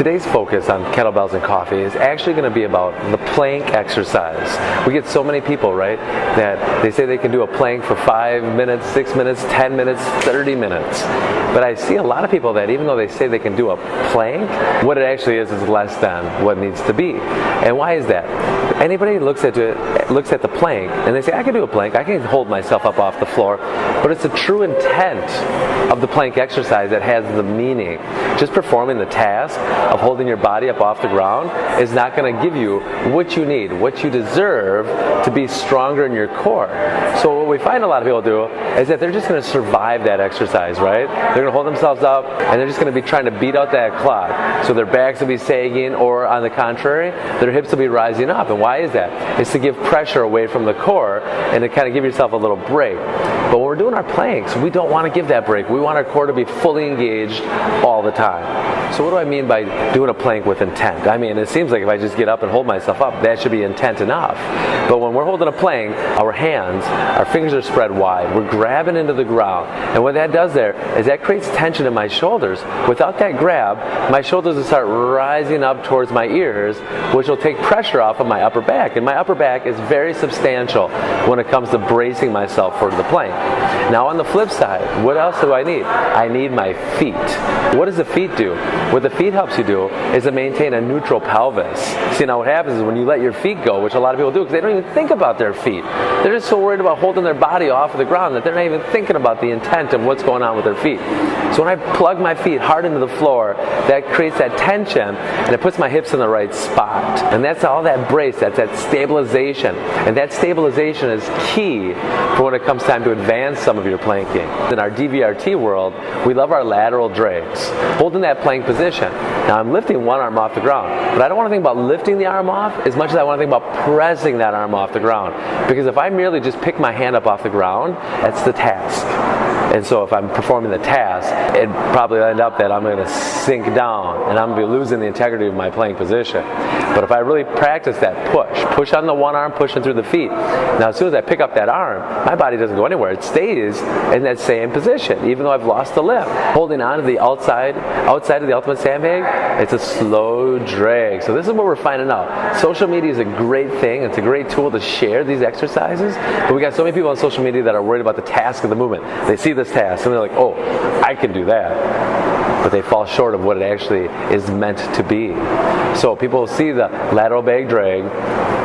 Today's focus on kettlebells and coffee is actually going to be about the plank exercise. We get so many people, right, that they say they can do a plank for 5 minutes, 6 minutes, 10 minutes, 30 minutes. But I see a lot of people that even though they say they can do a plank, what it actually is less than what needs to be. And why is that? Anybody looks at the plank and they say, I can do a plank, I can hold myself up off the floor, but it's the true intent of the plank exercise that has the meaning. Just performing the task of holding your body up off the ground is not going to give you what you need, what you deserve to be stronger in your core. So what we find a lot of people do is that they're just going to survive that exercise, right? They're going to hold themselves up and they're just going to be trying to beat out that clock. So their backs will be sagging, or on the contrary, their hips will be rising up. And why is that? It's to give pressure away from the core and to kind of give yourself a little break. But when we're doing our planks, we don't want to give that break. We want our core to be fully engaged all the time. So what do I mean by doing a plank with intent? I mean, it seems like if I just get up and hold myself up, that should be intent enough. But when we're holding a plank, our hands, our fingers are spread wide. We're grabbing into the ground. And what that does there is that creates tension in my shoulders. Without that grab, my shoulders will start rising up towards my ears, which will take pressure off of my upper back. And my upper back is very substantial when it comes to bracing myself for the plank. Now on the flip side, what else do I need? I need my feet. What does the feet do? What the feet helps you do is to maintain a neutral pelvis. See, now what happens is when you let your feet go, which a lot of people do because they don't even think about their feet. They're just so worried about holding their body off of the ground that they're not even thinking about the intent of what's going on with their feet. So when I plug my feet hard into the floor, that creates that tension and it puts my hips in the right spot. And that's all that brace, that's that stabilization. And that stabilization is key for when it comes time to advance some of your planking. In our DVRT world, we love our lateral drags. Holding that plank position. Now I'm lifting one arm off the ground, but I don't want to think about lifting the arm off as much as I want to think about pressing that arm off the ground. Because if I merely just pick my hand up off the ground, that's the task. And so if I'm performing the task, it probably end up that I'm going to sink down and I'm going to be losing the integrity of my plank position. But if I really practice that push on the one arm, pushing through the feet. Now as soon as I pick up that arm, my body doesn't go anywhere. It stays in that same position, even though I've lost the lift. Holding on to the outside of the ultimate sandbag, it's a slow drag. So this is what we're finding out. Social media is a great thing. It's a great tool to share these exercises. But we got so many people on social media that are worried about the task of the movement. They see this task and they're like, oh, I can do that. But they fall short of what it actually is meant to be. So people see the lateral bag drag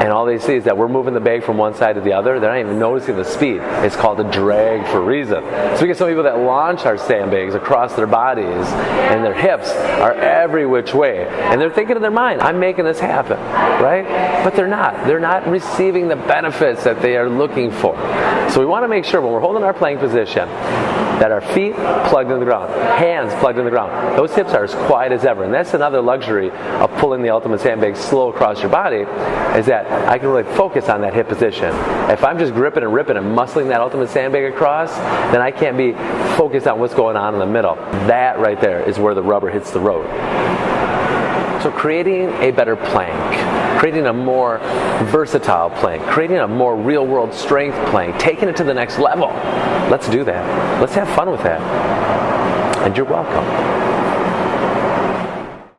and all they see is that we're moving the bag from one side to the other. They're not even noticing the speed. It's called a drag for a reason. So we get some people that launch our sandbags across their bodies and their hips are every which way. And they're thinking in their mind, I'm making this happen, right? But they're not. They're not receiving the benefits that they are looking for. So we want to make sure when we're holding our plank position that our feet plugged in the ground, hands plugged in the ground. Those hips are as quiet as ever. And that's another luxury of pulling the ultimate sandbag slow across your body, is that I can really focus on that hip position. If I'm just gripping and ripping and muscling that ultimate sandbag across, then I can't be focused on what's going on in the middle. That right there is where the rubber hits the road. So creating a better plank, creating a more versatile plank, creating a more real-world strength plank, taking it to the next level. Let's do that. Let's have fun with that. And you're welcome.